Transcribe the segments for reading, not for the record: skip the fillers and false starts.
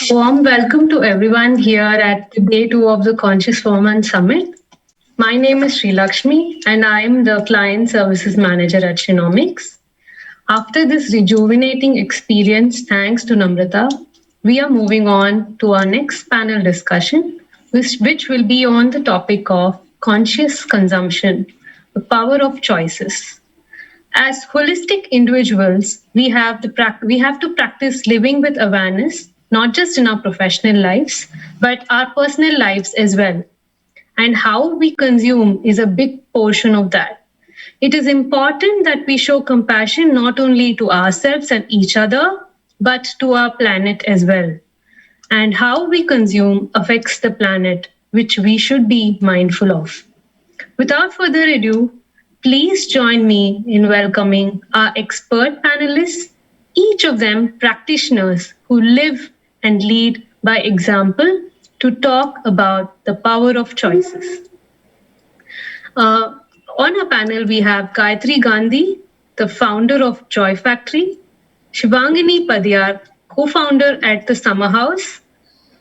Warm welcome to everyone here at day two of the Conscious Woman Summit. My name is Sri Lakshmi and I am the Client Services Manager at Shenomics. After this rejuvenating experience, thanks to Namrata, we are moving on to our next panel discussion, which will be on the topic of conscious consumption, the power of choices. As holistic individuals, we have to practice living with awareness, not just in our professional lives, but our personal lives as well. And how we consume is a big portion of that. It is important that we show compassion not only to ourselves and each other, but to our planet as well. And how we consume affects the planet, which we should be mindful of. Without further ado, please join me in welcoming our expert panelists, each of them practitioners who live and lead by example to talk about the power of choices. On our panel, we have Gayatri Gandhi, the founder of Joy Factory, Shivangini Padyar, co-founder at the Summer House,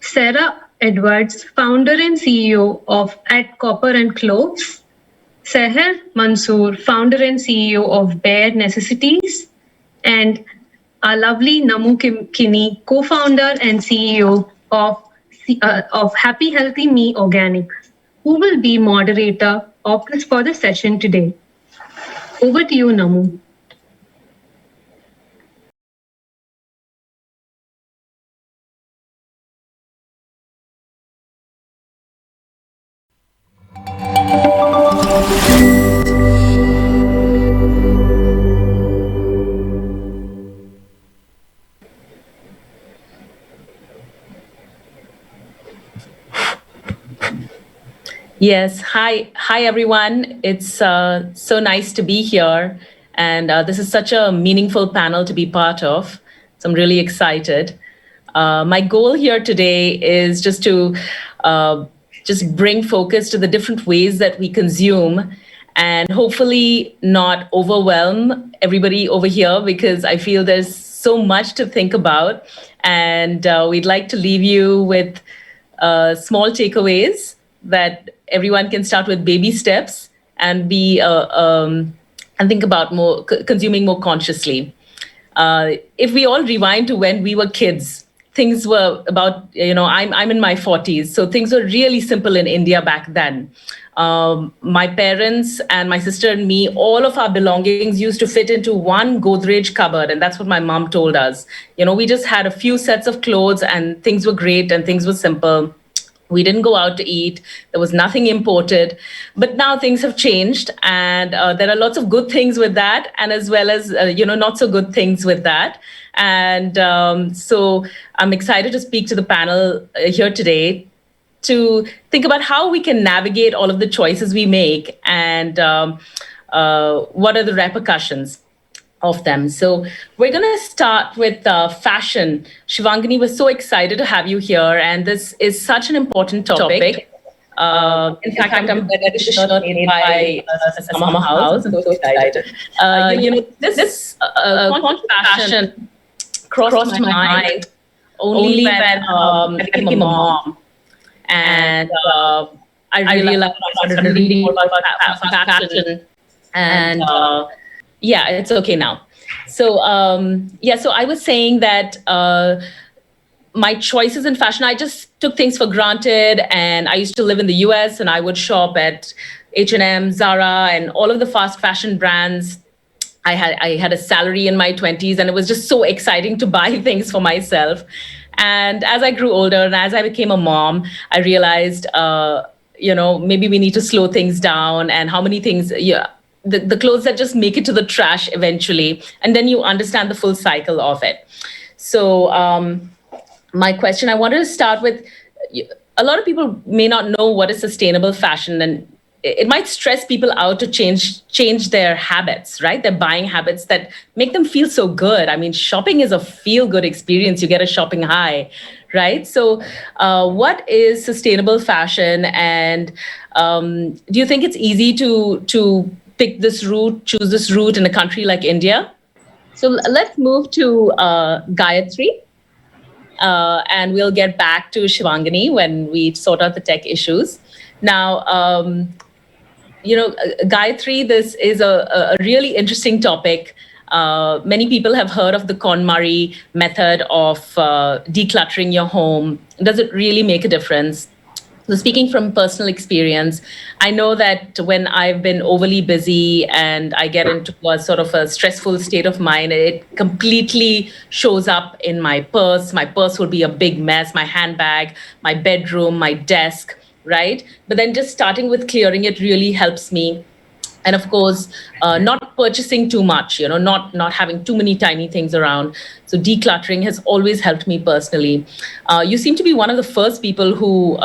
Sarah Edwards, founder and CEO of at Copper and Cloves, Seher Mansoor, founder and CEO of Bare Necessities, and our lovely Namu Kinney, co-founder and CEO of Happy Healthy Me Organic, who will be moderator for the session today. Over to you, Namu. Yes, hi everyone. It's so nice to be here, and this is such a meaningful panel to be part of. So I'm really excited. My goal here today is just to just bring focus to the different ways that we consume, and hopefully not overwhelm everybody over here, because I feel there's so much to think about, and we'd like to leave you with small takeaways that everyone can start with baby steps and be and think about consuming more consciously. If we all rewind to when we were kids, things were about, I'm in my 40s, so things were really simple in India back then. My parents and my sister and me, all of our belongings used to fit into one Godrej cupboard, and that's what my mom told us. We just had a few sets of clothes and things were great and things were simple. We didn't go out to eat. There was nothing imported. But now things have changed, and there are lots of good things with that, and as well as, not so good things with that. And so I'm excited to speak to the panel here today to think about how we can navigate all of the choices we make, and what are the repercussions of them. So we're going to start with fashion. Shivangini, we're so excited to have you here, and this is such an important topic. In fact, I'm wearing this shirt made by Summer House. I'm so excited. This fashion crossed my mind only when I became a mom, and I realized I started reading more about fashion, and yeah, it's okay now. So so I was saying that my choices in fashion, I just took things for granted, and I used to live in the US, and I would shop at H&M, Zara, and all of the fast fashion brands. I had a salary in my 20s, and it was just so exciting to buy things for myself. And as I grew older and as I became a mom, I realized, maybe we need to slow things down, and how many things, the clothes that just make it to the trash eventually, and then you understand the full cycle of it. So my question, I wanted to start with, a lot of people may not know what is sustainable fashion, and it might stress people out to change their habits, right? Their buying habits that make them feel so good. I mean, shopping is a feel-good experience. You get a shopping high, right? So what is sustainable fashion, and do you think it's easy to choose this route in a country like India? So let's move to Gayatri, and we'll get back to Shivangani when we sort out the tech issues. Now, Gayatri, this is a really interesting topic. Many people have heard of the KonMari method of decluttering your home. Does it really make a difference? So, speaking from personal experience, I know that when I've been overly busy and I get into a sort of a stressful state of mind, it completely shows up in my purse. My purse will be a big mess, my handbag, my bedroom, my desk, right? But then just starting with clearing it really helps me. And of course, not purchasing too much, not having too many tiny things around. So decluttering has always helped me personally. You seem to be one of the first people who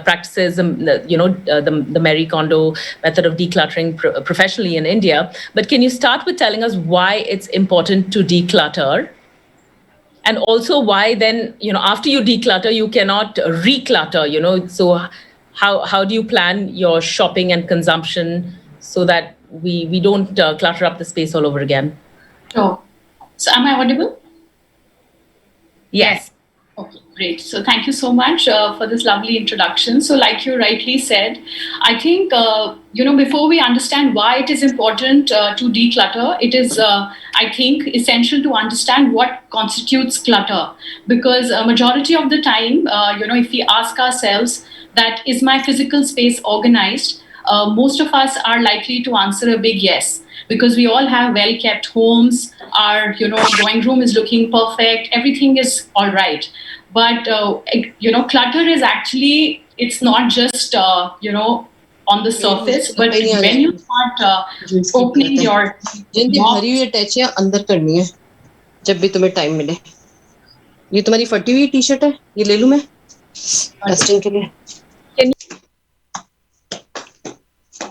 practices the Marie Kondo method of decluttering professionally in India. But can you start with telling us why it's important to declutter, and also why then, after you declutter you cannot reclutter? So how do you plan your shopping and consumption so that we don't clutter up the space all over again? Sure. So am I audible? Yes. Okay, great. So thank you so much for this lovely introduction. So like you rightly said, I think, before we understand why it is important to declutter, it is, I think, essential to understand what constitutes clutter. Because a majority of the time, if we ask ourselves that is my physical space organized, most of us are likely to answer a big yes, because we all have well kept homes. Our drawing room is looking perfect, everything is all right. But clutter is actually, it's not just on the surface, but when you start opening your भरी हुई अटैचियां अंदर करनी है जब भी तुम्हें time मिले. ये तुम्हारी फटी हुई टी शर्ट है, ये ले लूं मैं डस्टिंग के लिए.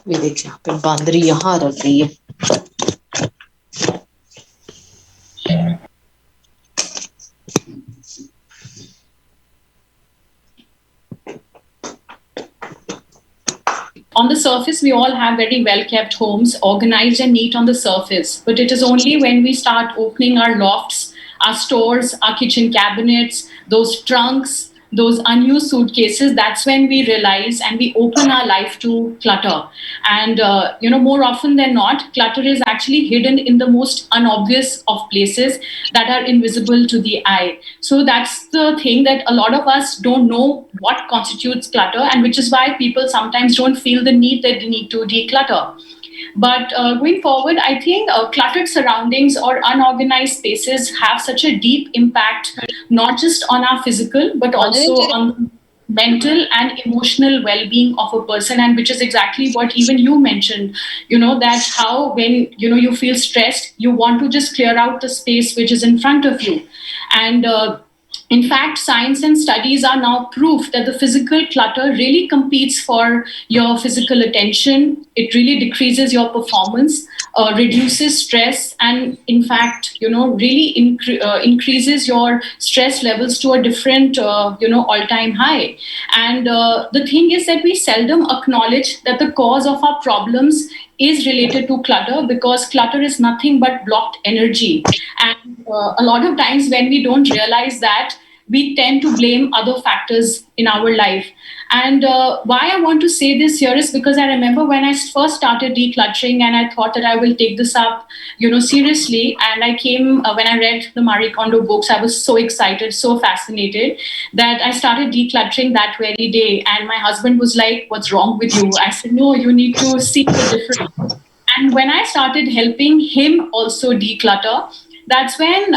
ये देखिए यहाँ पे बांदरी यहाँ रख रही है. On the surface, we all have very well kept homes, organized and neat on the surface. But it is only when we start opening our lofts, our stores, our kitchen cabinets, those trunks, those unused suitcases, that's when we realize and we open our life to clutter. And, more often than not, clutter is actually hidden in the most unobvious of places that are invisible to the eye. So that's the thing, that a lot of us don't know what constitutes clutter, and which is why people sometimes don't feel the need that they need to declutter. But going forward, I think cluttered surroundings or unorganized spaces have such a deep impact, not just on our physical, but also on mental and emotional well-being of a person. And which is exactly what even you mentioned, that how when, you feel stressed, you want to just clear out the space which is in front of you. And in fact, science and studies are now proof that the physical clutter really competes for your physical attention. It really decreases your performance, reduces stress, and in fact, really increases your stress levels to a different, all-time high. And the thing is that we seldom acknowledge that the cause of our problems is related to clutter, because clutter is nothing but blocked energy. And a lot of times when we don't realize that, we tend to blame other factors in our life. And why I want to say this here is because I remember when I first started decluttering, and I thought that I will take this up, seriously. And I came, when I read the Marie Kondo books, I was so excited, so fascinated, that I started decluttering that very day. And my husband was like, "What's wrong with you?" I said, "No, you need to see the difference." And when I started helping him also declutter, that's when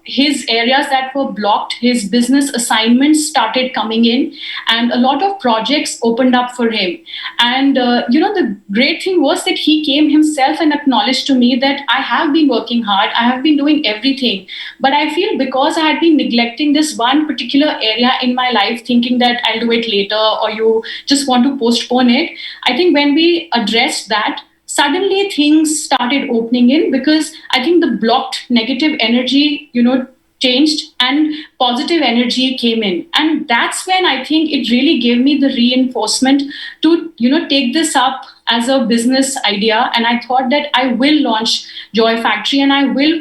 his areas that were blocked, his business assignments started coming in, and a lot of projects opened up for him. And the great thing was that he came himself and acknowledged to me that I have been working hard, I have been doing everything, but I feel because I had been neglecting this one particular area in my life, thinking that I'll do it later, or you just want to postpone it. I think when we addressed that, suddenly things started opening in, because I think the blocked negative energy, changed, and positive energy came in. And that's when I think it really gave me the reinforcement to, take this up as a business idea. And I thought that I will launch Joy Factory, and I will,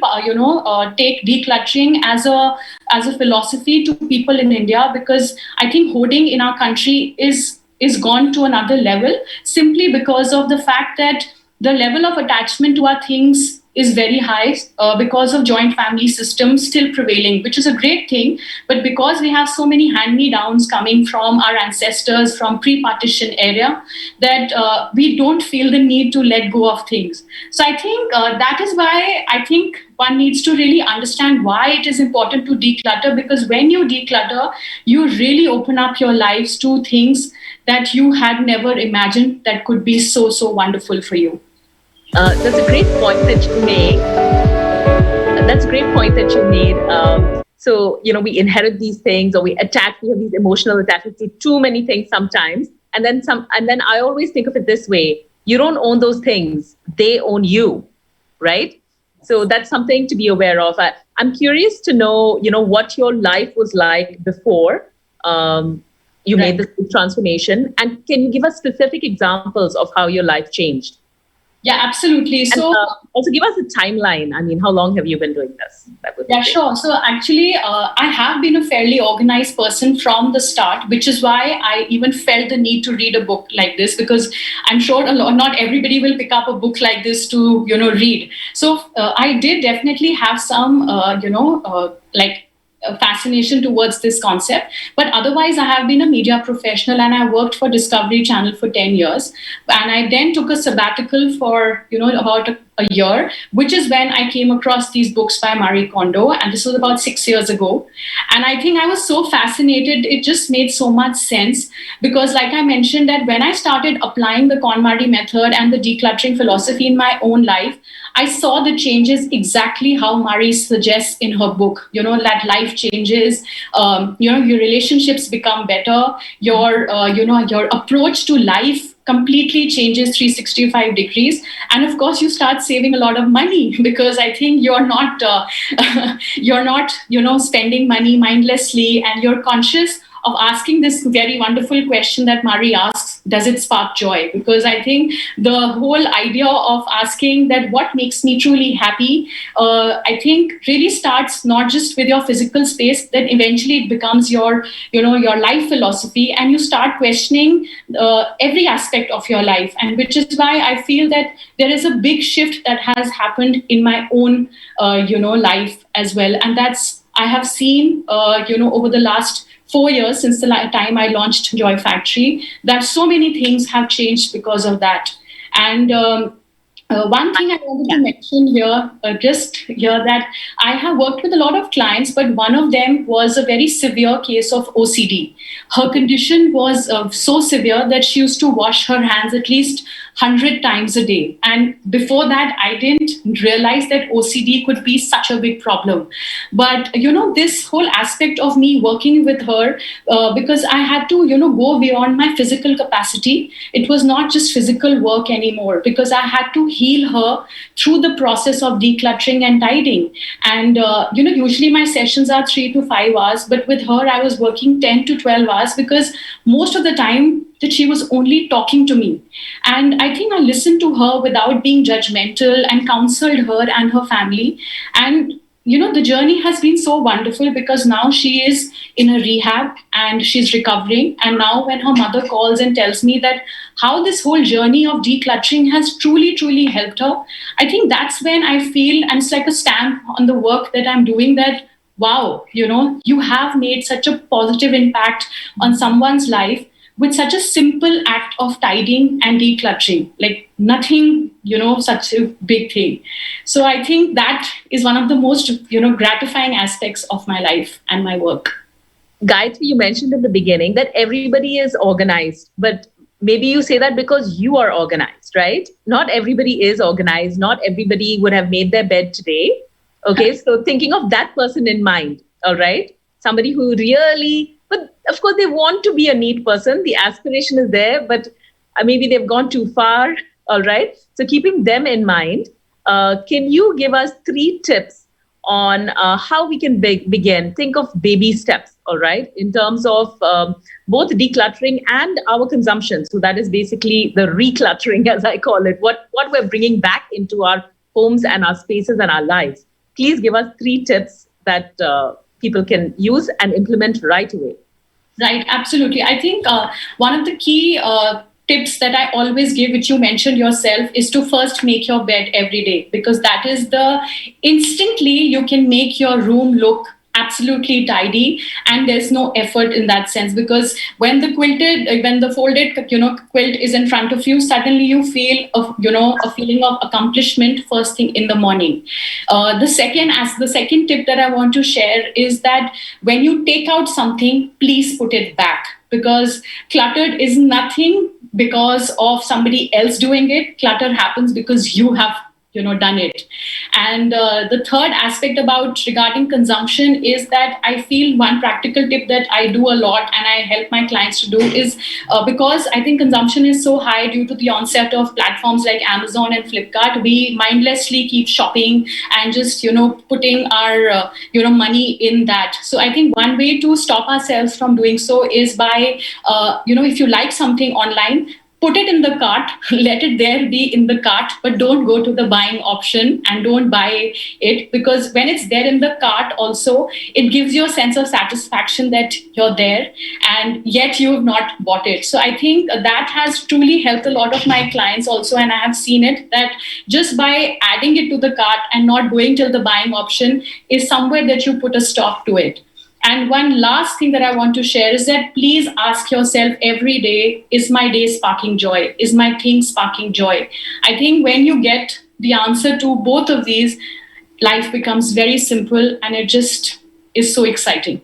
take decluttering as a philosophy to people in India, because I think hoarding in our country is gone to another level, simply because of the fact that the level of attachment to our things is very high, because of joint family systems still prevailing, which is a great thing. But because we have so many hand-me-downs coming from our ancestors from pre-partition area, that we don't feel the need to let go of things. So I think that is why I think one needs to really understand why it is important to declutter, because when you declutter, you really open up your lives to things that you had never imagined that could be so, so wonderful for you. That's a great point that you made. That's a great point that you made. So, we inherit these things, or we have these emotional attachments to too many things sometimes. And then I always think of it this way: you don't own those things, they own you, right? So that's something to be aware of. I'm curious to know, what your life was like before you made this big transformation. And can you give us specific examples of how your life changed? Yeah, absolutely. So also give us a timeline. I mean, how long have you been doing this? Sure. So actually, I have been a fairly organized person from the start, which is why I even felt the need to read a book like this, because I'm sure not everybody will pick up a book like this to, read. So I did definitely have some, fascination towards this concept. But otherwise, I have been a media professional, and I worked for Discovery Channel for 10 years. And I then took a sabbatical for, about a year, which is when I came across these books by Marie Kondo. And this was about 6 years ago. And I think I was so fascinated. It just made so much sense, because like I mentioned, that when I started applying the KonMari method and the decluttering philosophy in my own life, I saw the changes exactly how Marie suggests in her book, that life changes, your relationships become better, your approach to life completely changes 365 degrees. And of course, you start saving a lot of money, because I think you're not, spending money mindlessly, and you're conscious of asking this very wonderful question that Marie asks: does it spark joy? Because I think the whole idea of asking that what makes me truly happy, I think really starts not just with your physical space, then eventually it becomes your life philosophy, and you start questioning every aspect of your life. And which is why I feel that there is a big shift that has happened in my own, life as well. And that's, I have seen, over the last 4 years since the time I launched Joy Factory, that so many things have changed because of that. And one thing I wanted to mention here, that I have worked with a lot of clients, but one of them was a very severe case of OCD. Her condition was so severe that she used to wash her hands at least 100 times a day. And before that, I didn't realize that OCD could be such a big problem. But, this whole aspect of me working with her, because I had to, go beyond my physical capacity. It was not just physical work anymore, because I had to heal her through the process of decluttering and tidying. And, usually my sessions are 3 to 5 hours, but with her, I was working 10 to 12 hours, because most of the time that she was only talking to me. And I think I listened to her without being judgmental and counseled her and her family. And the journey has been so wonderful, because now she is in a rehab and she's recovering. And now when her mother calls and tells me that how this whole journey of decluttering has truly, truly helped her, I think that's when I feel, and it's like a stamp on the work that I'm doing, that, wow, you have made such a positive impact on someone's life with such a simple act of tidying and decluttering, like nothing, such a big thing. So I think that is one of the most, gratifying aspects of my life and my work. Gayatri, you mentioned in the beginning that everybody is organized, but maybe you say that because you are organized, right? Not everybody is organized. Not everybody would have made their bed today. Okay, so thinking of that person in mind, all right? Somebody who really, but of course they want to be a neat person. The aspiration is there, but maybe they've gone too far, all right? So keeping them in mind, can you give us 3 tips on how we can begin. Think of baby steps, all right, in terms of both decluttering and our consumption. So that is basically the recluttering, as I call it, what we're bringing back into our homes and our spaces and our lives. Please give us 3 tips that people can use and implement right away. Right, absolutely. I think one of the key tips that I always give, which you mentioned yourself, is to first make your bed every day, because that is instantly you can make your room look absolutely tidy, and there's no effort in that sense, because when the folded quilt is in front of you, suddenly you feel a feeling of accomplishment first thing in the morning. The second tip that I want to share is that when you take out something, please put it back, because cluttered is nothing because of somebody else doing it. Clutter happens because you have done it. And the third aspect regarding consumption is that I feel one practical tip that I do a lot and I help my clients to do is because I think consumption is so high due to the onset of platforms like Amazon and Flipkart, we mindlessly keep shopping and just putting our money in that. So I think one way to stop ourselves from doing so is by if you like something online, put it in the cart, let it there be in the cart, but don't go to the buying option and don't buy it, because when it's there in the cart also, it gives you a sense of satisfaction that you're there and yet you have not bought it. So I think that has truly helped a lot of my clients also, and I have seen it that just by adding it to the cart and not going till the buying option is somewhere that you put a stop to it. And one last thing that I want to share is that please ask yourself every day, is my day sparking joy? Is my thing sparking joy? I think when you get the answer to both of these, life becomes very simple and it just is so exciting.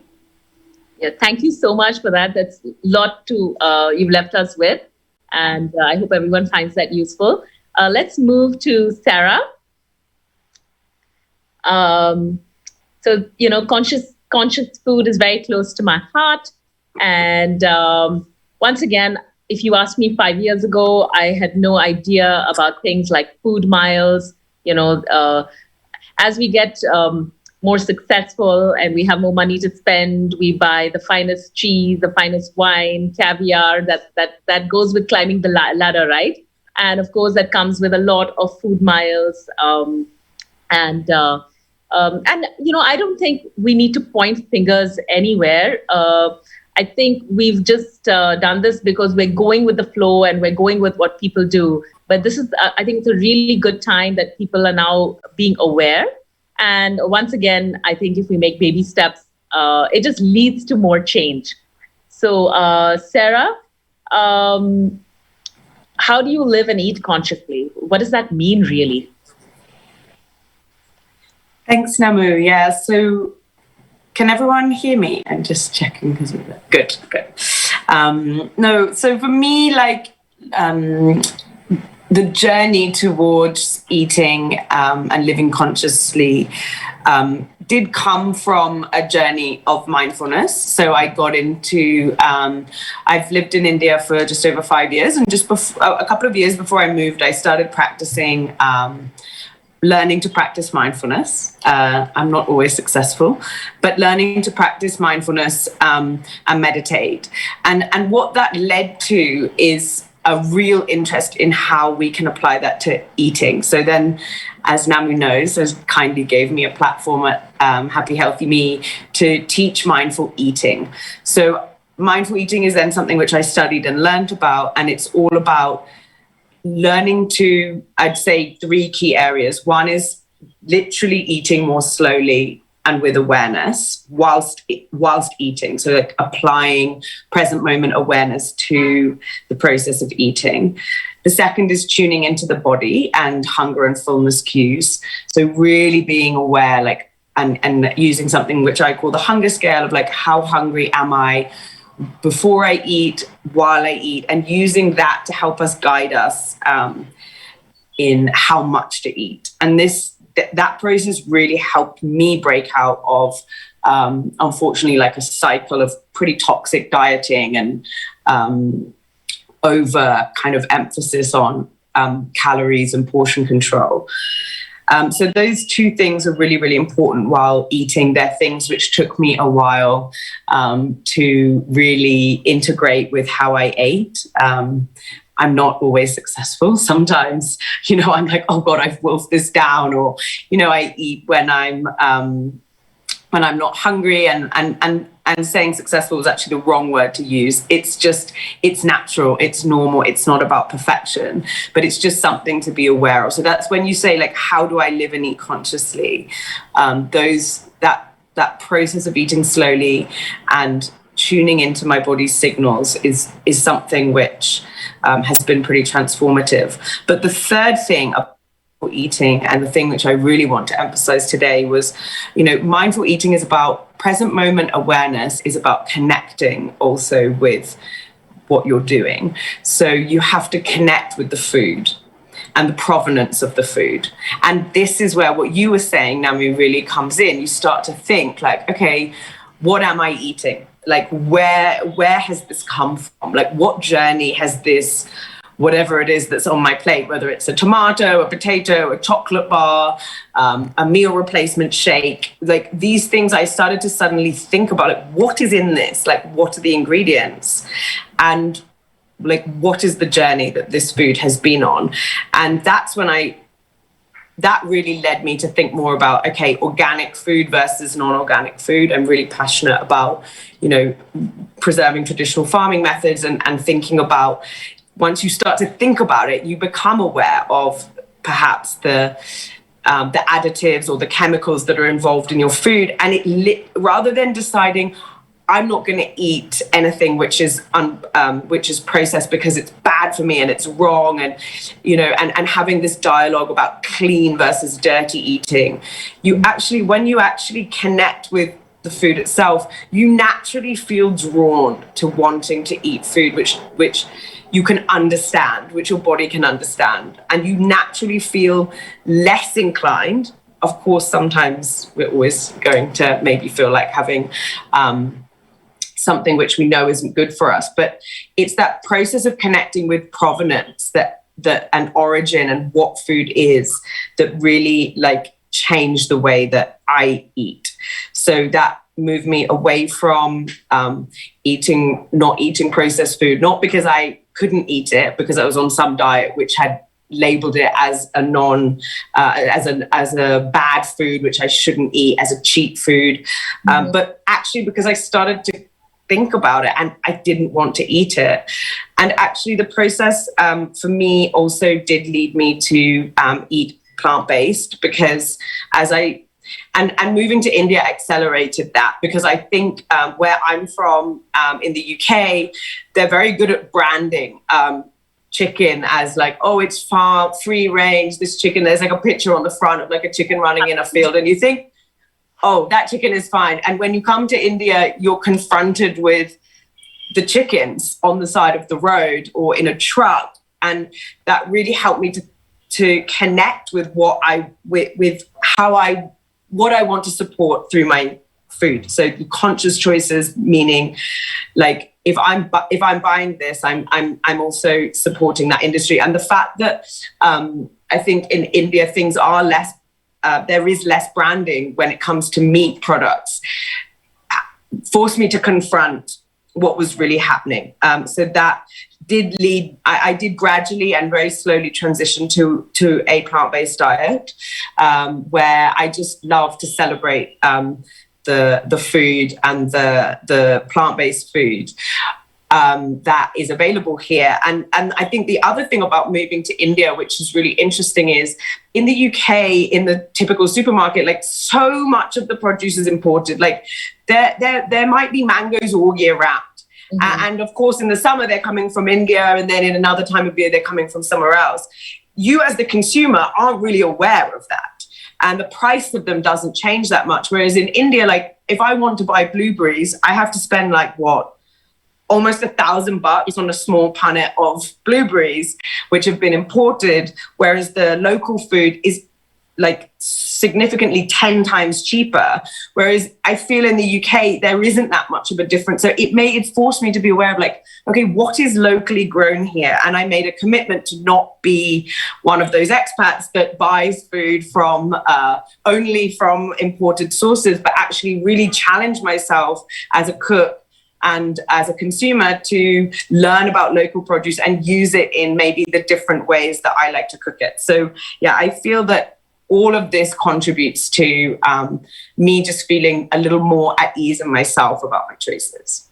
Yeah, thank you so much for that. That's a lot to you've left us with. And I hope everyone finds that useful. Let's move to Sarah. Conscious food is very close to my heart. And once again, if you asked me 5 years ago, I had no idea about things like food miles. As we get more successful and we have more money to spend, we buy the finest cheese, the finest wine, caviar, that goes with climbing the ladder, right? And of course, that comes with a lot of food miles. I don't think we need to point fingers anywhere. I think we've just done this because we're going with the flow and we're going with what people do. But this is, I think it's a really good time that people are now being aware. And once again, I think if we make baby steps, it just leads to more change. So, Sarah, how do you live and eat consciously? What does that mean, really? Thanks, Namu. Yeah, so can everyone hear me? I'm just checking because good. So for me, the journey towards eating and living consciously did come from a journey of mindfulness. So I got into, I've lived in India for just over 5 years, and just a couple of years before I moved, I started practicing learning to practice mindfulness. I'm not always successful, but learning to practice mindfulness and meditate. And what that led to is a real interest in how we can apply that to eating. So then, as Namu knows, has kindly gave me a platform at Happy Healthy Me to teach mindful eating. So mindful eating is then something which I studied and learned about, and it's all about learning to, I'd say, 3 key areas. One is literally eating more slowly and with awareness whilst eating. So like applying present moment awareness to the process of eating. The second is tuning into the body and hunger and fullness cues. So really being aware, and using something which I call the hunger scale of how hungry am I before I eat, while I eat, and using that to help us guide us in how much to eat. And that process really helped me break out of, unfortunately, a cycle of pretty toxic dieting and over kind of emphasis on calories and portion control. So those two things are really, really important while eating. They're things which took me a while to really integrate with how I ate. I'm not always successful. Sometimes, I'm like, oh God, I've wolfed this down, or, I eat when I'm not hungry, and saying successful is actually the wrong word to use. It's natural, it's normal, it's not about perfection, but it's just something to be aware of. So that's when you say, like, how do I live and eat consciously? That process of eating slowly and tuning into my body's signals is something which has been pretty transformative. But the third thing about eating, and the thing which I really want to emphasize today, was, mindful eating is about present moment awareness, is about connecting also with what you're doing. So you have to connect with the food and the provenance of the food. And this is where what you were saying, Nami, really comes in. You start to think like, okay, what am I eating? Like, where has this come from? Like, what journey has this, whatever it is that's on my plate, whether it's a tomato, a potato, a chocolate bar, a meal replacement shake, like these things, I started to suddenly think about, like, what is in this? Like, what are the ingredients? And like, what is the journey that this food has been on? And that's when that really led me to think more about, okay, organic food versus non-organic food. I'm really passionate about, preserving traditional farming methods, and thinking about, once you start to think about it, you become aware of perhaps the additives or the chemicals that are involved in your food. And rather than deciding, I'm not going to eat anything which is processed because it's bad for me and it's wrong, and and having this dialogue about clean versus dirty eating, when you actually connect with the food itself, you naturally feel drawn to wanting to eat food which you can understand, which your body can understand, and you naturally feel less inclined. Of course, sometimes we're always going to maybe feel like having something which we know isn't good for us, but it's that process of connecting with provenance, that and origin, and what food is, that really like changed the way that I eat. So that moved me away from not eating processed food, not because I couldn't eat it, because I was on some diet which had labeled it as a as a bad food which I shouldn't eat, as a cheap food, but actually because I started to think about it and I didn't want to eat it. And actually the process for me also did lead me to eat plant-based, because and moving to India accelerated that, because I think where I'm from in the UK, they're very good at branding chicken as like, oh, it's farm free range, this chicken, there's like a picture on the front of like a chicken running in a field, and you think, oh, that chicken is fine. And when you come to India, you're confronted with the chickens on the side of the road or in a truck. And that really helped me to connect with what I want to support through my food. So conscious choices, meaning like, if I'm buying this, I'm also supporting that industry. And the fact that I think in India things are less, there is less branding when it comes to meat products, forced me to confront what was really happening. So that did lead, I did gradually and very slowly transition to a plant-based diet, where I just love to celebrate the food and the plant-based food that is available here. And I think the other thing about moving to India, which is really interesting, is in the UK, in the typical supermarket, like so much of the produce is imported. Like there might be mangoes all year round. Mm-hmm. And of course, in the summer, they're coming from India, and then in another time of year, they're coming from somewhere else. You as the consumer aren't really aware of that. And the price of them doesn't change that much. Whereas in India, like if I want to buy blueberries, I have to spend like almost $1,000 on a small punnet of blueberries, which have been imported. Whereas the local food is like significantly 10 times cheaper. Whereas I feel in the UK, there isn't that much of a difference. So it forced me to be aware of like, okay, what is locally grown here? And I made a commitment to not be one of those expats that buys food from only from imported sources, but actually really challenge myself as a cook and as a consumer to learn about local produce and use it in maybe the different ways that I like to cook it. So yeah, I feel that all of this contributes to me just feeling a little more at ease in myself about my choices.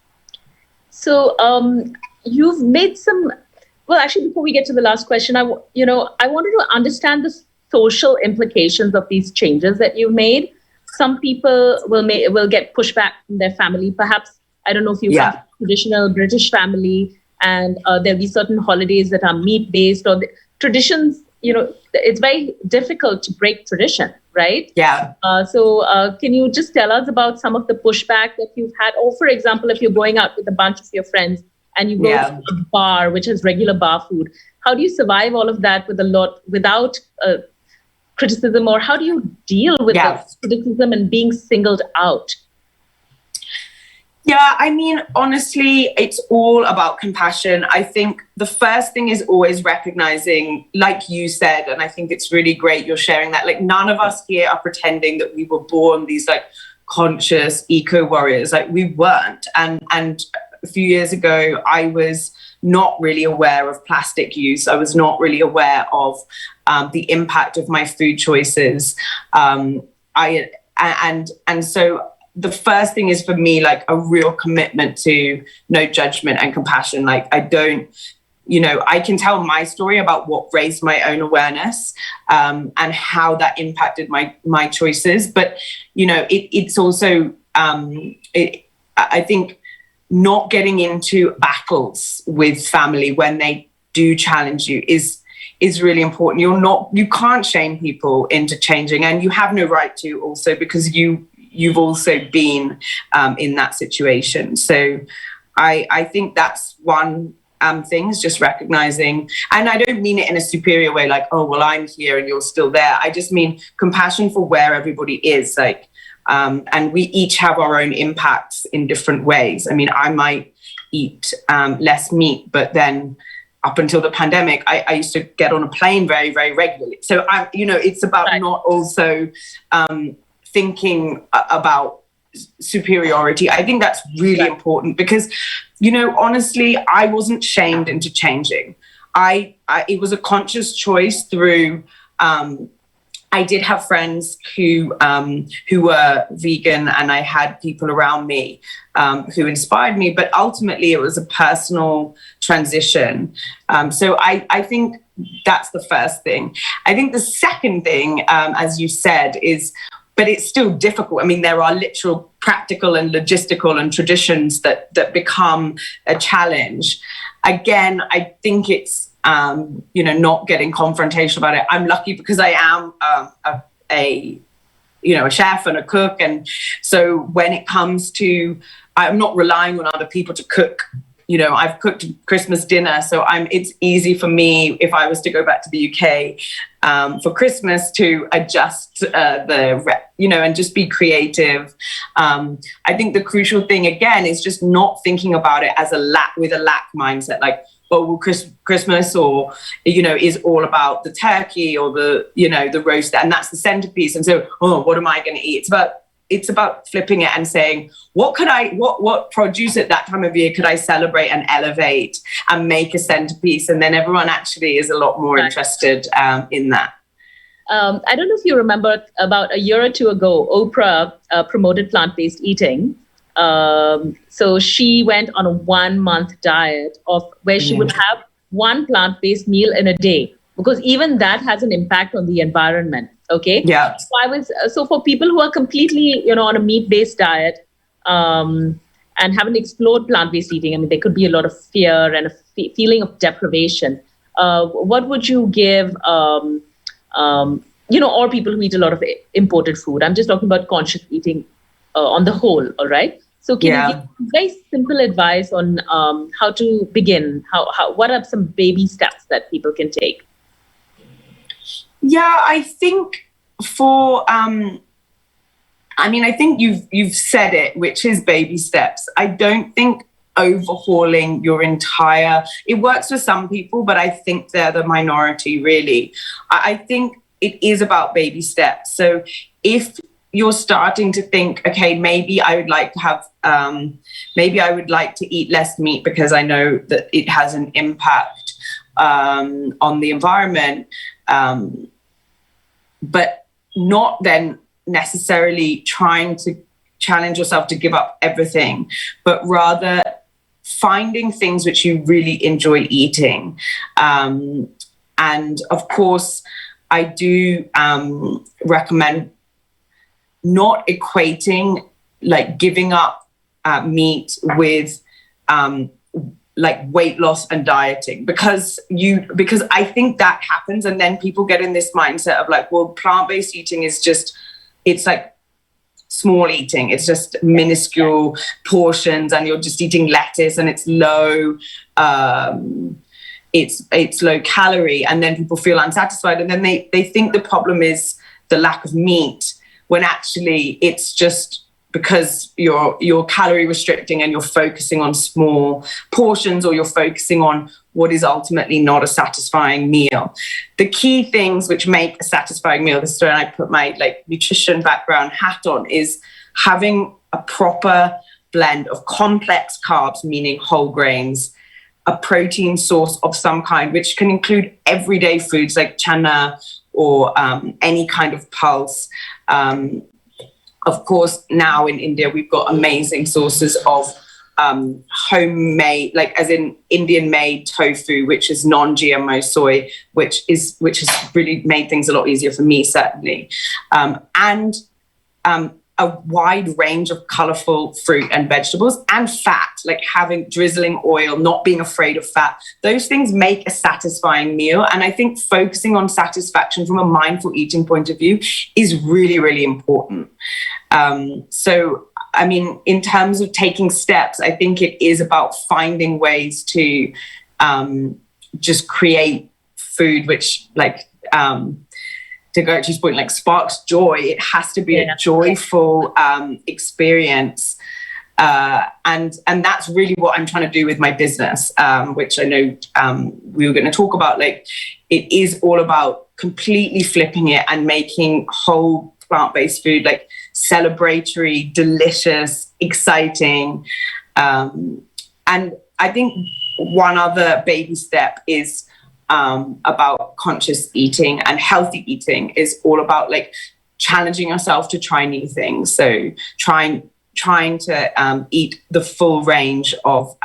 So you've made some, well, actually, before we get to the last question, I wanted to understand the social implications of these changes that you've made. Some people will get pushback from their family. Perhaps, I don't know if you have a traditional British family, and there'll be certain holidays that are meat-based, or the traditions, it's very difficult to break tradition, right? Yeah. So can you just tell us about some of the pushback that you've had? Or for example, if you're going out with a bunch of your friends and you go to a bar, which has regular bar food, how do you survive all of that without criticism? Or how do you deal with the criticism and being singled out? Yeah, I mean, honestly, it's all about compassion. I think the first thing is always recognizing, like you said, and I think it's really great you're sharing that, like none of us here are pretending that we were born these like conscious eco warriors. Like we weren't. And a few years ago, I was not really aware of plastic use. I was not really aware of the impact of my food choices. So the first thing is for me, like a real commitment to no judgment and compassion. Like I can tell my story about what raised my own awareness and how that impacted my choices. But, it's also, I think not getting into battles with family when they do challenge you is really important. You can't shame people into changing, and you have no right to also, because you've also been in that situation. So I think that's one thing, is just recognizing, and I don't mean it in a superior way, like, oh, well, I'm here and you're still there. I just mean compassion for where everybody is, like, and we each have our own impacts in different ways. I mean, I might eat less meat, but then up until the pandemic, I used to get on a plane very, very regularly. So it's about not also thinking about superiority. I think that's really important because, honestly, I wasn't shamed into changing. It was a conscious choice through, I did have friends who were vegan, and I had people around me who inspired me, but ultimately it was a personal transition. So I think that's the first thing. I think the second thing, as you said, but it's still difficult. I mean, there are literal practical and logistical and traditions that become a challenge. Again, I think it's, not getting confrontational about it. I'm lucky because I am a chef and a cook. And so when it comes to, I'm not relying on other people to cook. I've cooked Christmas dinner, so it's easy for me, if I was to go back to the UK for Christmas, to adjust and just be creative. I think the crucial thing, again, is just not thinking about it as with a lack mindset, like, oh, well, Christmas is all about the turkey or the roast, and that's the centerpiece. And so, what am I going to eat? It's about flipping it and saying, what produce at that time of year could I celebrate and elevate and make a centerpiece? And then everyone actually is a lot more interested in that. I don't know if you remember, about a year or two ago, Oprah promoted plant-based eating. So she went on a 1-month diet where she would have one plant-based meal in a day, because even that has an impact on the environment. Okay. Yeah. So for people who are completely, on a meat-based diet, and haven't explored plant-based eating, I mean, there could be a lot of fear and a feeling of deprivation. What would you give, or people who eat a lot of imported food? I'm just talking about conscious eating on the whole. All right. So can you give very simple advice on how to begin? What are some baby steps that people can take? Yeah, I think I think you've said it, which is baby steps. I don't think overhauling your entire, it works for some people, but I think they're the minority, really. I think it is about baby steps. So if you're starting to think, okay, maybe I would like to eat less meat because I know that it has an impact on the environment, but not then necessarily trying to challenge yourself to give up everything, but rather finding things which you really enjoy eating. And of course, I do recommend not equating like giving up meat with like weight loss and dieting, because I think that happens, and then people get in this mindset of like, well, plant-based eating is just, it's like small eating, it's just minuscule portions, and you're just eating lettuce and it's low it's low calorie, and then people feel unsatisfied, and then they think the problem is the lack of meat, when actually it's just because you're calorie restricting and you're focusing on small portions, or you're focusing on what is ultimately not a satisfying meal. The key things which make a satisfying meal, this is when I put my like nutrition background hat on, is having a proper blend of complex carbs, meaning whole grains, a protein source of some kind, which can include everyday foods like chana or any kind of pulse. Of course, now in India, we've got amazing sources of homemade, like as in Indian-made tofu, which is non-GMO soy, which has really made things a lot easier for me, certainly. And a wide range of colorful fruit and vegetables, and fat, like drizzling oil, not being afraid of fat. Those things make a satisfying meal. And I think focusing on satisfaction from a mindful eating point of view is really, really important. So, I mean, in terms of taking steps, I think it is about finding ways to just create food which, like, to Gayatри's point, like sparks joy. It has to be a joyful experience. And that's really what I'm trying to do with my business, which I know we were going to talk about. Like, it is all about completely flipping it and making whole plant-based food like celebratory, delicious, exciting. And I think one other baby step is about conscious eating, and healthy eating is all about like challenging yourself to try new things. So trying to eat the full range of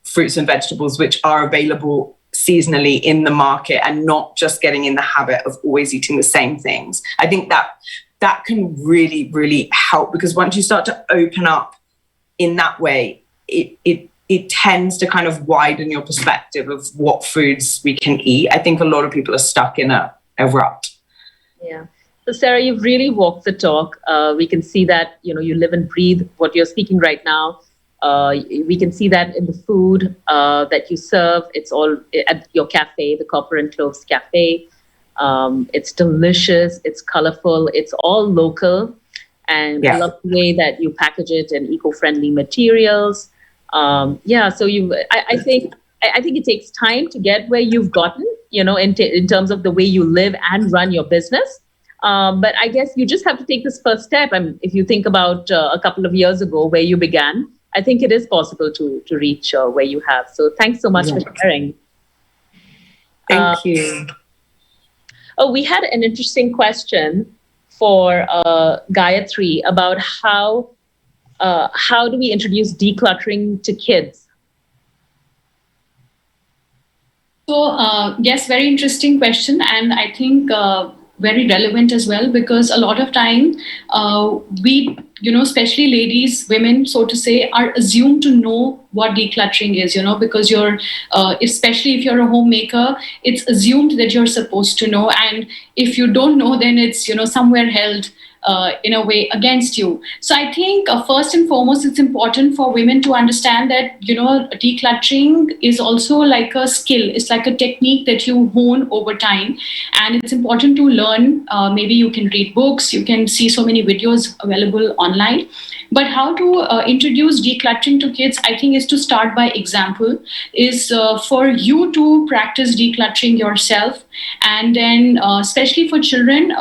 fruits and vegetables which are available seasonally in the market, and not just getting in the habit of always eating the same things. I think that can really, really help, because once you start to open up in that way, it tends to kind of widen your perspective of what foods we can eat. I think a lot of people are stuck in a rut. Yeah. So Sarah, you've really walked the talk. We can see that, you live and breathe what you're speaking right now. We can see that in the food that you serve. It's all at your cafe, the Copper and Cloves Cafe. It's delicious. It's colorful. It's all local. And I love the way that you package it in eco-friendly materials. So I think it takes time to get where you've gotten, in terms of the way you live and run your business. But I guess you just have to take this first step. If you think about a couple of years ago where you began, I think it is possible to reach where you have. So thanks so much for sharing. Thank you. Oh, we had an interesting question for Gayatri about how do we introduce decluttering to kids? So, yes, very interesting question. And I think very relevant as well, because a lot of time we especially ladies, women, so to say, are assumed to know what decluttering is, because you're, especially if you're a homemaker, it's assumed that you're supposed to know. And if you don't know, then it's, somewhere held in a way against you. So I think first and foremost, it's important for women to understand that, decluttering is also like a skill. It's like a technique that you hone over time. And it's important to learn. Maybe you can read books, you can see so many videos available online. But how to introduce decluttering to kids, I think, is to start by example, is for you to practice decluttering yourself. And then, especially for children,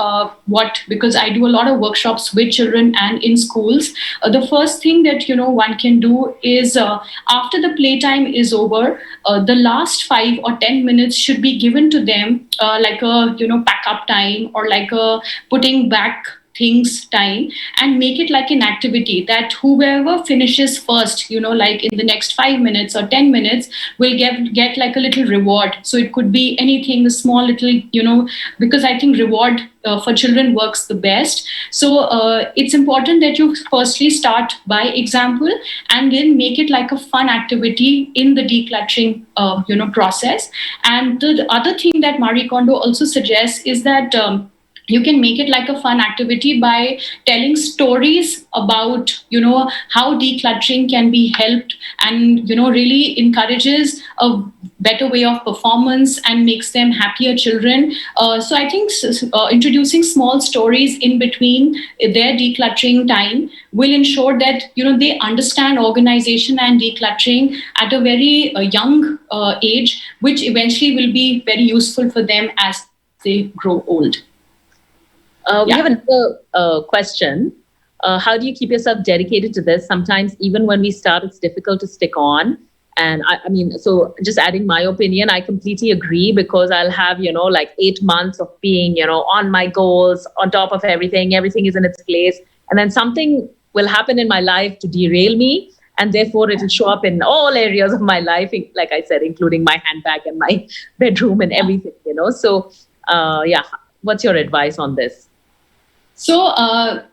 because I do a lot of workshops with children and in schools, the first thing that, one can do is after the playtime is over, the last 5 or 10 minutes should be given to them like a, pack up time, or like a putting back things time, and make it like an activity that whoever finishes first, like in the next 5 minutes or 10 minutes, will get like a little reward. So it could be anything, a small little, because I think reward for children works the best. So it's important that you firstly start by example, and then make it like a fun activity in the decluttering process. And the other thing that Marie Kondo also suggests is that you can make it like a fun activity by telling stories about, how decluttering can be helped, and, really encourages a better way of performance and makes them happier children. So I think introducing small stories in between their decluttering time will ensure that, they understand organization and decluttering at a very young age, which eventually will be very useful for them as they grow old. We have another question. How do you keep yourself dedicated to this? Sometimes even when we start, it's difficult to stick on. And I mean, so just adding my opinion, I completely agree, because I'll have, like 8 months of being, on my goals, on top of everything is in its place. And then something will happen in my life to derail me. And therefore it will show up in all areas of my life, like I said, including my handbag and my bedroom and everything, So what's your advice on this? So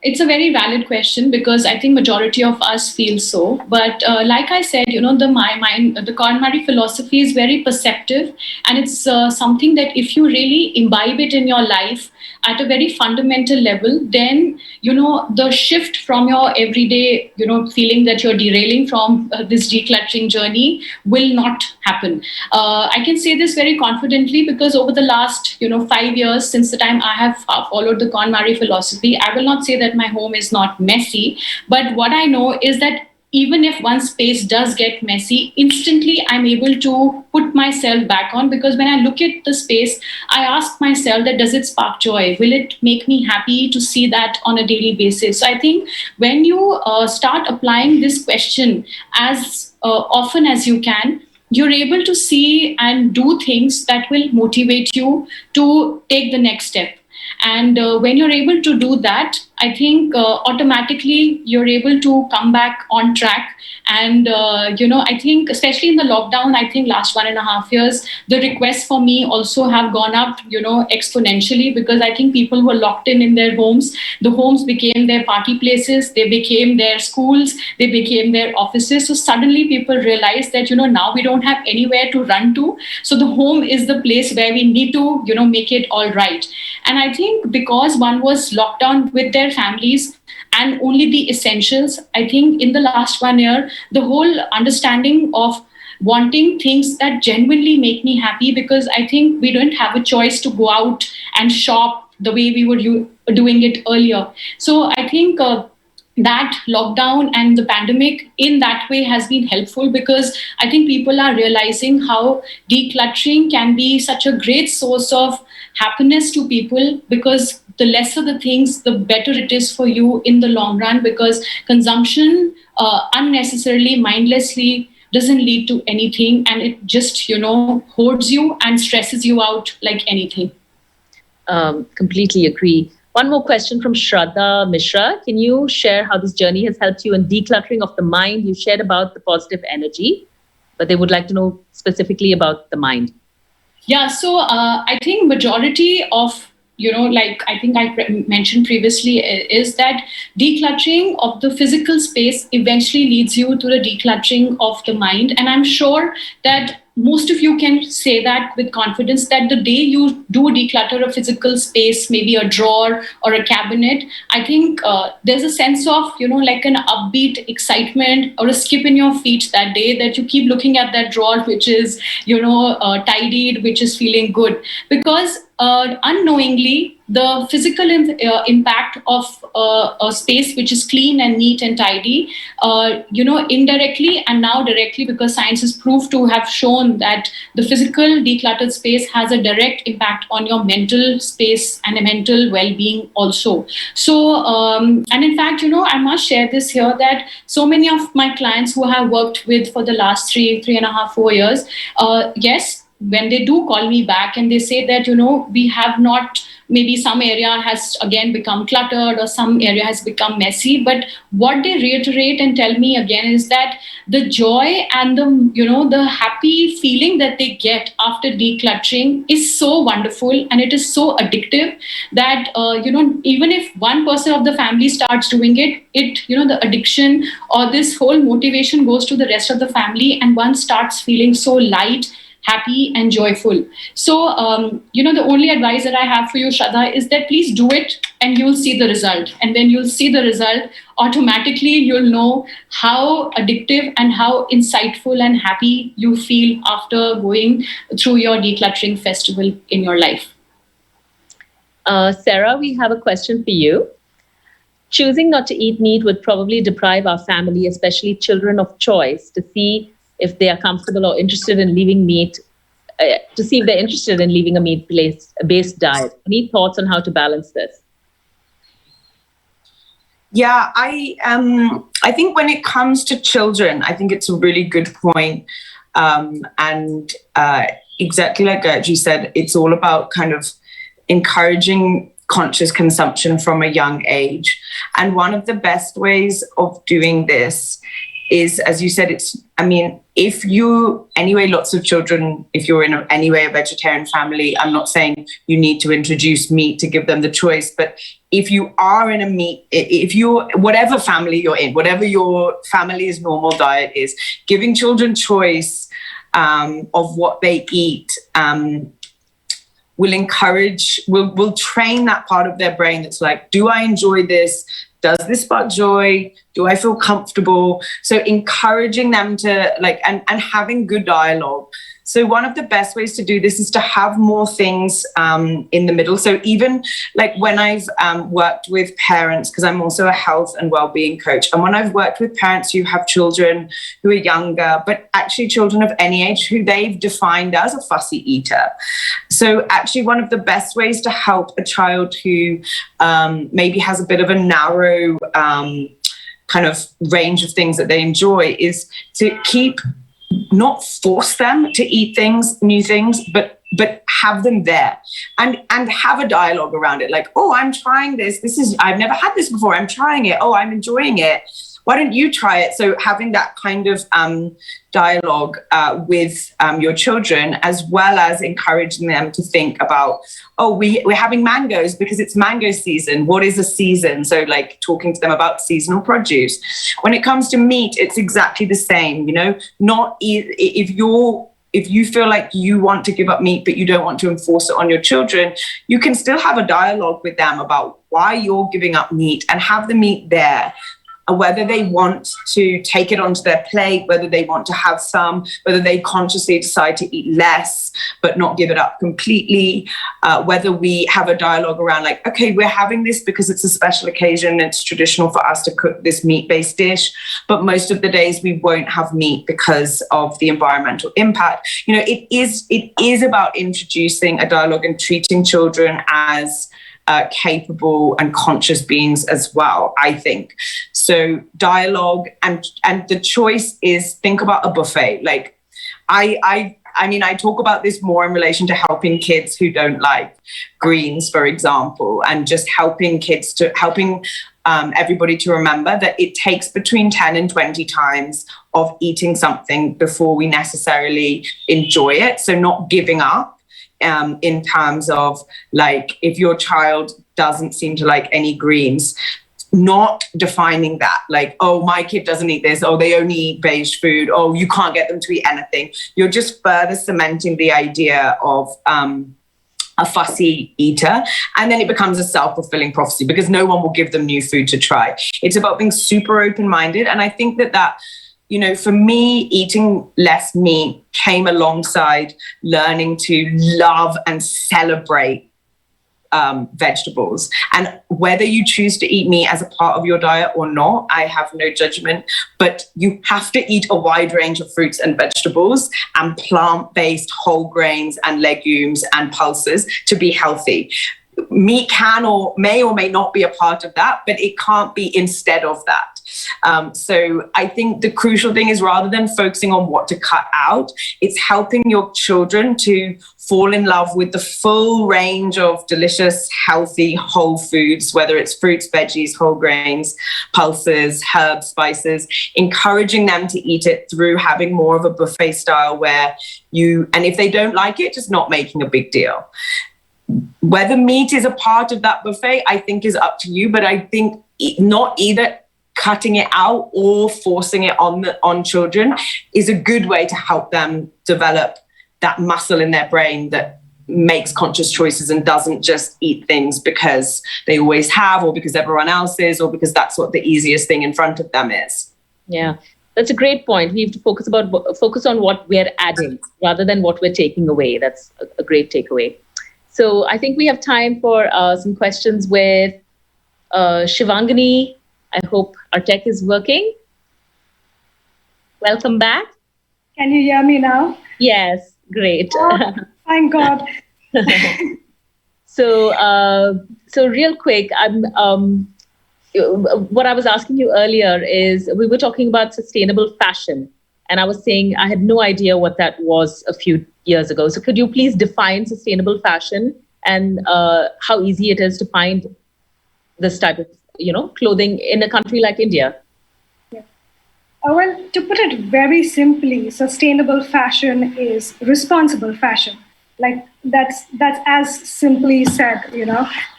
it's a very valid question, because I think majority of us feel so. But like I said, the KonMari philosophy is very perceptive, and it's something that if you really imbibe it in your life at a very fundamental level, then, the shift from your everyday, feeling that you're derailing from this decluttering journey will not happen. I can say this very confidently, because over the last, 5 years, since the time I have followed the KonMari philosophy, I will not say that my home is not messy, but what I know is that even if one space does get messy, instantly I'm able to put myself back on, because when I look at the space, I ask myself that does it spark joy? Will it make me happy to see that on a daily basis? So I think when you start applying this question as often as you can, you're able to see and do things that will motivate you to take the next step. And when you're able to do that, I think automatically you're able to come back on track. And, I think especially in the lockdown, I think last 1.5 years, the requests for me also have gone up, exponentially, because I think people were locked in their homes. The homes became their party places. They became their schools. They became their offices. So suddenly people realized that, now we don't have anywhere to run to. So the home is the place where we need to, make it all right. And I think because one was locked down with their families and only the essentials, I think in the last 1 year, the whole understanding of wanting things that genuinely make me happy, because I think we don't have a choice to go out and shop the way we were doing it earlier. So I think that lockdown and the pandemic in that way has been helpful, because I think people are realizing how decluttering can be such a great source of happiness to people, because the lesser the things, the better it is for you in the long run, because consumption unnecessarily, mindlessly, doesn't lead to anything, and it just, hoards you and stresses you out like anything. Completely agree. One more question from Shraddha Mishra. Can you share how this journey has helped you in decluttering of the mind? You shared about the positive energy, but they would like to know specifically about the mind. Yeah, so I think majority of like I think I mentioned previously, is that decluttering of the physical space eventually leads you to the decluttering of the mind. And I'm sure that most of you can say that with confidence, that the day you do declutter a physical space, maybe a drawer or a cabinet, I think there's a sense of, like an upbeat excitement or a skip in your feet that day, that you keep looking at that drawer, which is, tidied, which is feeling good. Because unknowingly, the physical impact of a space which is clean and neat and tidy, indirectly and now directly, because science is proved to have shown that the physical decluttered space has a direct impact on your mental space and a mental well-being also. So, and in fact, I must share this here, that so many of my clients who I have worked with for the last 3.5, 4 years, yes, when they do call me back and they say that, we have not, maybe some area has again become cluttered or some area has become messy, but what they reiterate and tell me again is that the joy and the happy feeling that they get after decluttering is so wonderful, and it is so addictive that even if one person of the family starts doing it, the addiction or this whole motivation goes to the rest of the family, and one starts feeling so light, happy and joyful. So, the only advice that I have for you, Shraddha, is that please do it and you'll see the result. And when you'll see the result, automatically you'll know how addictive and how insightful and happy you feel after going through your decluttering festival in your life. Sarah, we have a question for you. Choosing not to eat meat would probably deprive our family, especially children, of choice to see if they are comfortable or interested in leaving meat, to see if they're interested in leaving a meat-based diet. Any thoughts on how to balance this? Yeah, I think when it comes to children, I think it's a really good point. And exactly like Gayatri said, it's all about kind of encouraging conscious consumption from a young age. And one of the best ways of doing this is, as you said, if you, anyway, lots of children, if you're in any way a vegetarian family, I'm not saying you need to introduce meat to give them the choice, but if you are in a meat, if you're, whatever family you're in, whatever your family's normal diet is, giving children choice of what they eat will train that part of their brain that's like, do I enjoy this? Does this spark joy? Do I feel comfortable? So encouraging them to and having good dialogue. So one of the best ways to do this is to have more things in the middle. So even like when I've worked with parents, because I'm also a health and wellbeing coach, and when I've worked with parents who have children who are younger, but actually children of any age who they've defined as a fussy eater. So actually one of the best ways to help a child who maybe has a bit of a narrow kind of range of things that they enjoy is to not force them to eat new things, but have them there and have a dialogue around it. Like, oh, I'm trying this. I've never had this before. I'm trying it. Oh, I'm enjoying it. Why don't you try it? So having that kind of dialogue with your children, as well as encouraging them to think about, oh, we're having mangoes because it's mango season. What is a season? So like talking to them about seasonal produce. When it comes to meat, it's exactly the same. Not if you feel like you want to give up meat, but you don't want to enforce it on your children, you can still have a dialogue with them about why you're giving up meat and have the meat there. Whether they want to take it onto their plate, whether they want to have some, whether they consciously decide to eat less, but not give it up completely, whether we have a dialogue around like, okay, we're having this because it's a special occasion. It's traditional for us to cook this meat-based dish, but most of the days we won't have meat because of the environmental impact. It is about introducing a dialogue and treating children as capable and conscious beings as well, I think. So dialogue and the choice is, think about a buffet. Like I talk about this more in relation to helping kids who don't like greens, for example, and just helping everybody to remember that it takes between 10 and 20 times of eating something before we necessarily enjoy it. So not giving up in terms of like, if your child doesn't seem to like any greens, not defining that like, oh, my kid doesn't eat this, oh, they only eat beige food, oh, you can't get them to eat anything. You're just further cementing the idea of a fussy eater, and then it becomes a self-fulfilling prophecy because no one will give them new food to try. It's about being super open-minded, and I think that you know, for me, eating less meat came alongside learning to love and celebrate vegetables. And whether you choose to eat meat as a part of your diet or not, I have no judgment, but you have to eat a wide range of fruits and vegetables and plant-based whole grains and legumes and pulses to be healthy. Meat can or may not be a part of that, but it can't be instead of that. So I think the crucial thing is, rather than focusing on what to cut out, it's helping your children to fall in love with the full range of delicious, healthy, whole foods, whether it's fruits, veggies, whole grains, pulses, herbs, spices, encouraging them to eat it through having more of a buffet style where and if they don't like it, just not making a big deal. Whether meat is a part of that buffet, I think is up to you, but I think not either cutting it out or forcing it on children is a good way to help them develop that muscle in their brain that makes conscious choices and doesn't just eat things because they always have, or because everyone else is, or because that's what the easiest thing in front of them is. Yeah, that's a great point. We have to focus on what we're adding rather than what we're taking away. That's a great takeaway. So I think we have time for some questions with Shivangani. I hope our tech is working. Welcome back. Can you hear me now? Yes, great. Oh, thank God. So real quick, what I was asking you earlier is, we were talking about sustainable fashion, and I was saying I had no idea what that was a few years ago. So could you please define sustainable fashion and how easy it is to find this type of clothing in a country like India? Yeah. Well, to put it very simply, sustainable fashion is responsible fashion. Like that's as simply said,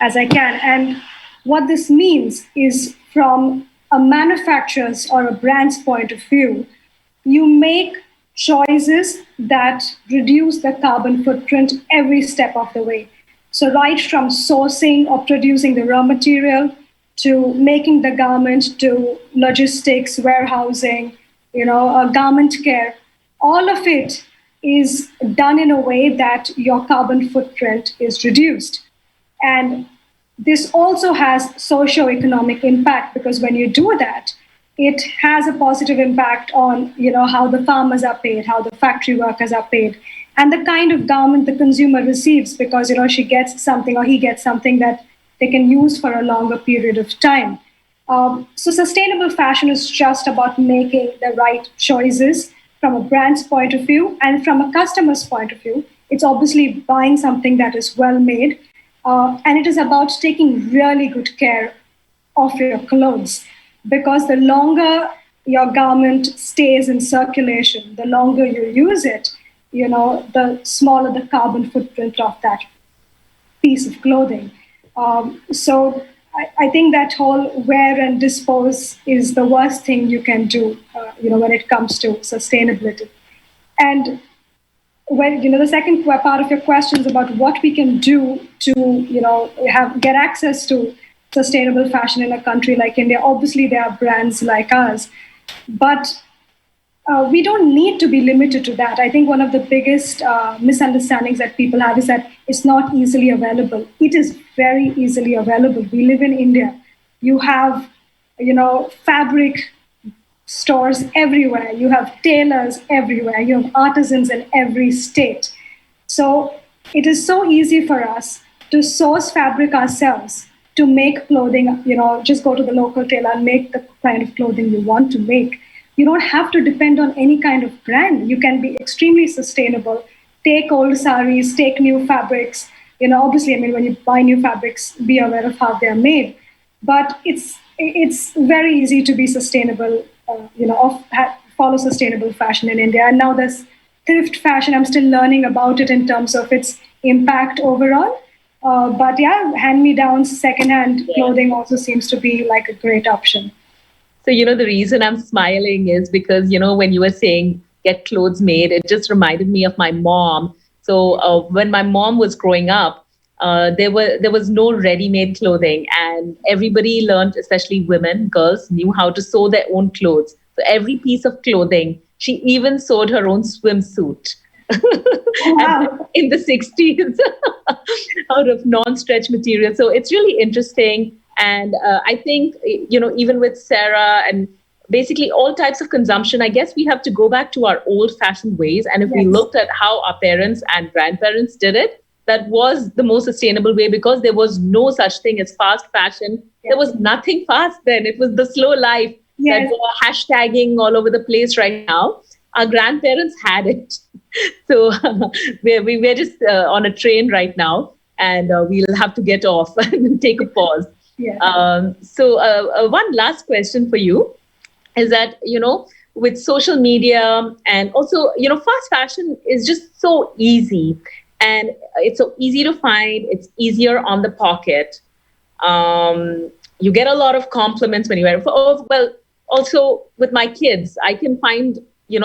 as I can. And what this means is, from a manufacturer's or a brand's point of view, you make choices that reduce the carbon footprint every step of the way. So right from sourcing or producing the raw material to making the garment, to logistics, warehousing, garment care, all of it is done in a way that your carbon footprint is reduced. And this also has socio-economic impact, because when you do that, it has a positive impact on, how the farmers are paid, how the factory workers are paid, and the kind of garment the consumer receives, because, she gets something or he gets something that they can use for a longer period of time. So sustainable fashion is just about making the right choices from a brand's point of view, and from a customer's point of view. It's obviously buying something that is well made, and it is about taking really good care of your clothes, because the longer your garment stays in circulation, the longer you use it, the smaller the carbon footprint of that piece of clothing. So I think that whole wear and dispose is the worst thing you can do, when it comes to sustainability. And when, the second part of your question is about what we can do to, get access to sustainable fashion in a country like India. Obviously, there are brands like us, but we don't need to be limited to that. I think one of the biggest misunderstandings that people have is that it's not easily available. It is very easily available. We live in India. You have, fabric stores everywhere. You have tailors everywhere. You have artisans in every state. So it is so easy for us to source fabric ourselves, to make clothing, just go to the local tailor and make the kind of clothing you want to make. You don't have to depend on any kind of brand. You can be extremely sustainable. Take old saris, take new fabrics. Obviously, when you buy new fabrics, be aware of how they're made. But it's very easy to be sustainable, follow sustainable fashion in India. And now there's thrift fashion. I'm still learning about it in terms of its impact overall. But yeah, hand-me-downs, second-hand clothing also seems to be like a great option. So, the reason I'm smiling is because, when you were saying get clothes made, it just reminded me of my mom. So when my mom was growing up, there was no ready-made clothing, and everybody learned, especially women, girls, knew how to sew their own clothes. So every piece of clothing, she even sewed her own swimsuit. Wow. In the 60s out of non-stretch material. So it's really interesting. And I think, even with Sarah and basically all types of consumption, I guess we have to go back to our old-fashioned ways. And if we looked at how our parents and grandparents did it, that was the most sustainable way, because there was no such thing as fast fashion. There was nothing fast then. It was the slow life that we're hashtagging all over the place right now. Our grandparents had it. So we're just on a train right now, and we'll have to get off and take a pause. So one last question for you is that, with social media and also, fast fashion is just so easy, and it's so easy to find. It's easier on the pocket. You get a lot of compliments when you wear it. Oh, well, also with my kids, I can find,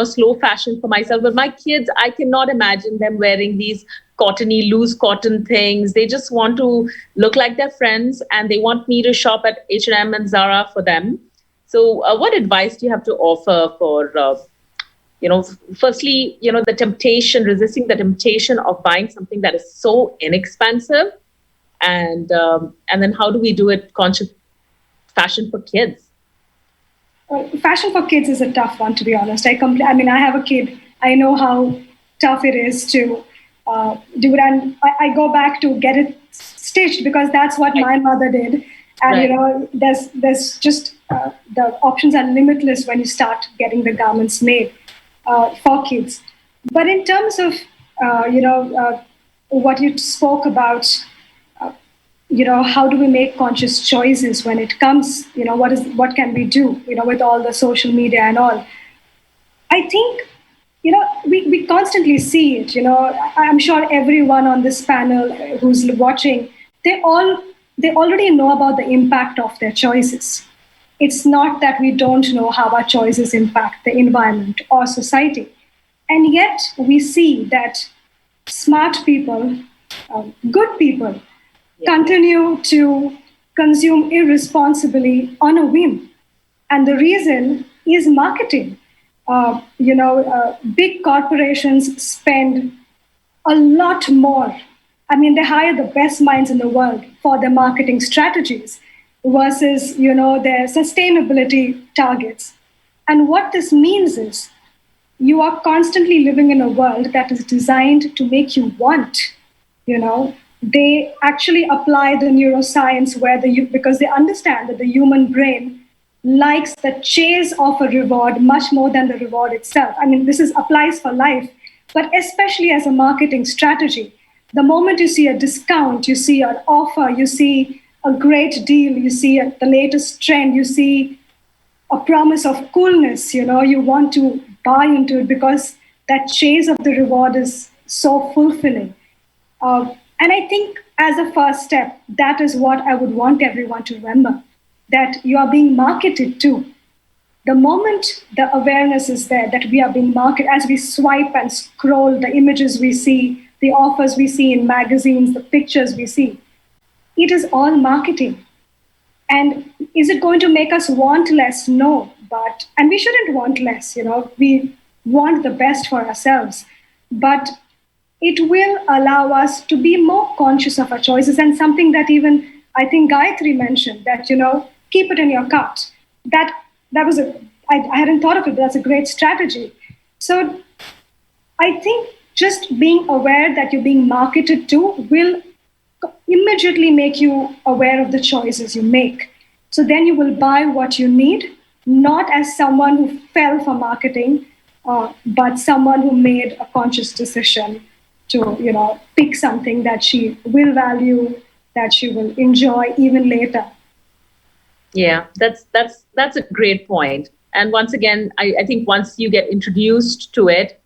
slow fashion for myself. But my kids, I cannot imagine them wearing these cottony, loose cotton things. They just want to look like their friends, and they want me to shop at H&M and Zara for them. So what advice do you have to offer for, firstly, the temptation, resisting the temptation of buying something that is so inexpensive? And then how do we do it conscious fashion for kids? Fashion for kids is a tough one, to be honest. I have a kid. I know how tough it is to do it, and I go back to get it stitched because that's what my mother did. And there's just the options are limitless when you start getting the garments made for kids. But in terms of what you spoke about. How do we make conscious choices when it comes, what can we do, with all the social media and all? I think, we constantly see it, I'm sure everyone on this panel who's watching, they already know about the impact of their choices. It's not that we don't know how our choices impact the environment or society. And yet we see that smart people, good people, continue to consume irresponsibly on a whim. And the reason is marketing. Big corporations spend a lot more. I mean, they hire the best minds in the world for their marketing strategies versus, their sustainability targets. And what this means is you are constantly living in a world that is designed to make you want, They actually apply the neuroscience because they understand that the human brain likes the chase of a reward much more than the reward itself. I mean, this applies for life, but especially as a marketing strategy. The moment you see a discount, you see an offer, you see a great deal, you see the latest trend, you see a promise of coolness, you want to buy into it because that chase of the reward is so fulfilling. And I think as a first step, that is what I would want everyone to remember, that you are being marketed to. The moment the awareness is there that we are being marketed, as we swipe and scroll the images we see, the offers we see in magazines, the pictures we see, it is all marketing. And is it going to make us want less? No, and we shouldn't want less, we want the best for ourselves. But it will allow us to be more conscious of our choices, and something that even I think Gayatri mentioned, that, keep it in your cart. That was I hadn't thought of it, but that's a great strategy. So I think just being aware that you're being marketed to will immediately make you aware of the choices you make. So then you will buy what you need, not as someone who fell for marketing, but someone who made a conscious decision to, pick something that she will value, that she will enjoy even later. Yeah, that's a great point. And once again, I think once you get introduced to it,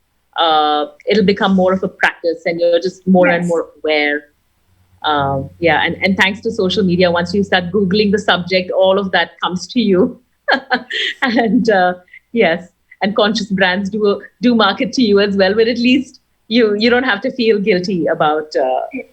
it'll become more of a practice, and you're just more and Yes. more aware. And thanks to social media, once you start Googling the subject, all of that comes to you. And yes, and conscious brands do market to you as well, but at least you don't have to feel guilty about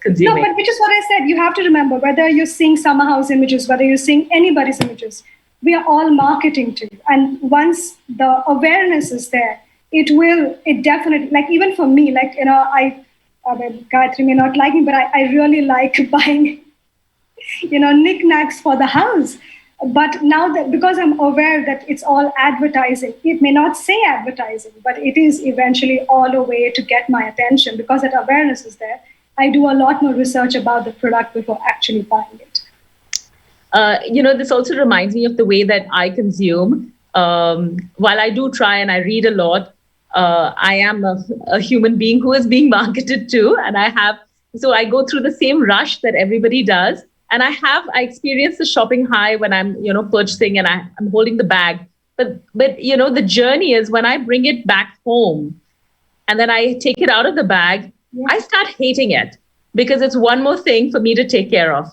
consuming. No, but which is what I said. You have to remember, whether you're seeing summer house images, whether you're seeing anybody's images, we are all marketing to you. And once the awareness is there, it definitely, like even for me, like, I mean, Gayatri may not like me, but I really like buying, knickknacks for the house. But now that, because I'm aware that it's all advertising, it may not say advertising, but it is eventually all a way to get my attention. Because that awareness is there, I do a lot more research about the product before actually buying it. This also reminds me of the way that I consume. While I do try and I read a lot, I am a human being who is being marketed to, and so I go through the same rush that everybody does. And I experience the shopping high when I'm, purchasing and I'm holding the bag. But the journey is when I bring it back home and then I take it out of the bag, I start hating it because it's one more thing for me to take care of.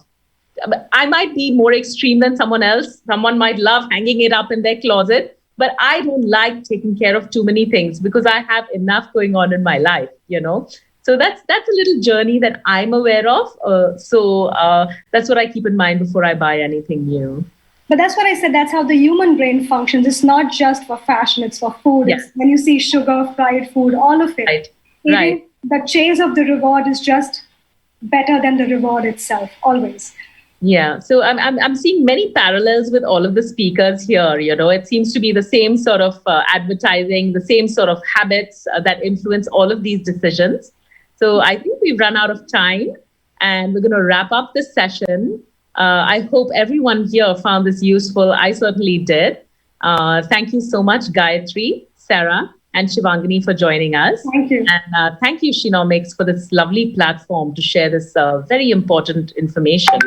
I might be more extreme than someone else. Someone might love hanging it up in their closet, but I don't like taking care of too many things because I have enough going on in my life, So that's a little journey that I'm aware of. So that's what I keep in mind before I buy anything new. But that's what I said. That's how the human brain functions. It's not just for fashion. It's for food. Yes. It's when you see sugar, fried food, all of it. Right. Even Right. the chase of the reward is just better than the reward itself, always. Yeah. So I'm seeing many parallels with all of the speakers here. It seems to be the same sort of advertising, the same sort of habits that influence all of these decisions. So I think we've run out of time and we're going to wrap up this session. I hope everyone here found this useful. I certainly did. Thank you so much, Gayatri, Sarah, and Shivangani for joining us. Thank you. And thank you, Shenomics, for this lovely platform to share this very important information.